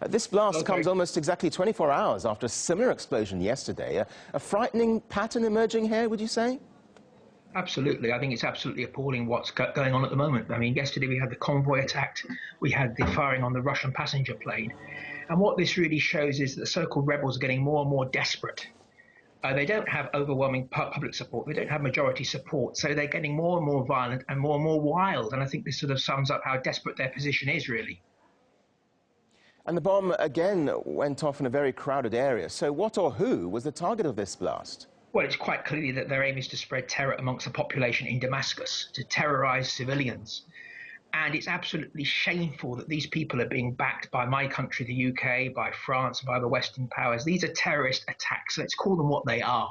This blast Okay. comes almost exactly 24 hours after a similar explosion yesterday. A frightening pattern emerging here, would you say? Absolutely. I think it's absolutely appalling what's going on at the moment. I mean, yesterday we had the convoy attacked, we had the firing on the Russian passenger plane. And what this really shows is that the so-called rebels are getting more and more desperate. They don't have overwhelming public support. They don't have majority support. So they're getting more and more violent and more wild. And I think this sort of sums up how desperate their position is, really. And the bomb again went off in a very crowded area. So what or who was the target of this blast? Well, it's quite clear that their aim is to spread terror amongst the population in Damascus, to terrorize civilians. And it's absolutely shameful that these people are being backed by my country, the UK, by France, by the Western powers. These are terrorist attacks. Let's call them what they are.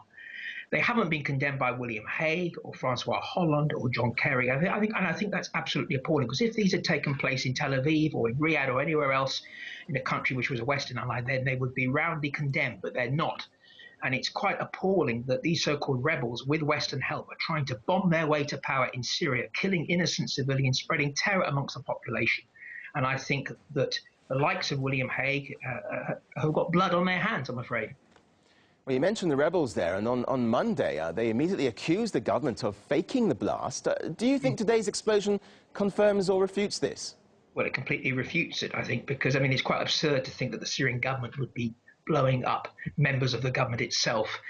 They haven't been condemned by William Hague or Francois Hollande or John Kerry. I think that's absolutely appalling, because if these had taken place in Tel Aviv or in Riyadh or anywhere else in a country which was a Western ally, then they would be roundly condemned, but they're not. And it's quite appalling that these so-called rebels, with Western help, are trying to bomb their way to power in Syria, killing innocent civilians, spreading terror amongst the population. And I think that the likes of William Hague have got blood on their hands, I'm afraid. Well, you mentioned the rebels there, and on Monday, they immediately accused the government of faking the blast. Do you think today's explosion confirms or refutes this? Well, it completely refutes it, I think, because, I mean, it's quite absurd to think that the Syrian government would be blowing up members of the government itself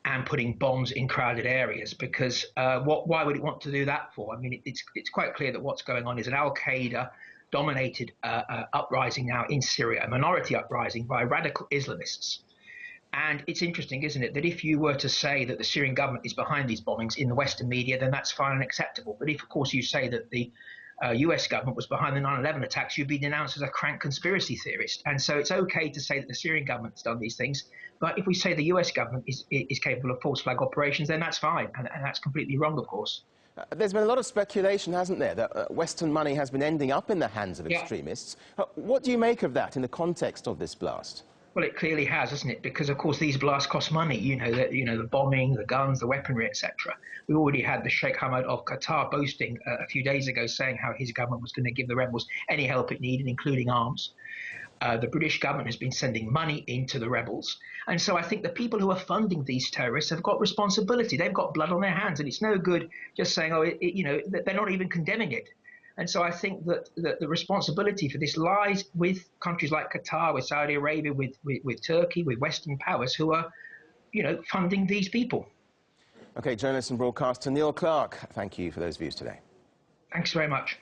and putting bombs in crowded areas, because why would it want to do that for? I mean, it's quite clear that what's going on is an Al-Qaeda dominated uprising now in Syria, a minority uprising by radical Islamists. And it's interesting, isn't it, that if you were to say that the Syrian government is behind these bombings in the Western media, then that's fine and acceptable. But if, of course, you say that the US government was behind the 9/11 attacks, you'd be denounced as a crank conspiracy theorist. And so it's okay to say that the Syrian government has done these things. But if we say the US government is capable of false flag operations, then that's fine. And that's completely wrong, of course. There's been a lot of speculation, hasn't there, that Western money has been ending up in the hands of extremists. What do you make of that in the context of this blast? Well, it clearly has, hasn't it? Because, of course, these blasts cost money. The bombing, the guns, the weaponry, etc. We already had the Sheikh Hamad of Qatar boasting a few days ago, saying how his government was going to give the rebels any help it needed, including arms. The British government has been sending money into the rebels. And so I think the people who are funding these terrorists have got responsibility. They've got blood on their hands. And it's no good just saying, they're not even condemning it. And so I think that the responsibility for this lies with countries like Qatar, with Saudi Arabia, with Turkey, with Western powers who are, funding these people. OK, journalist and broadcaster Neil Clark, thank you for those views today. Thanks very much.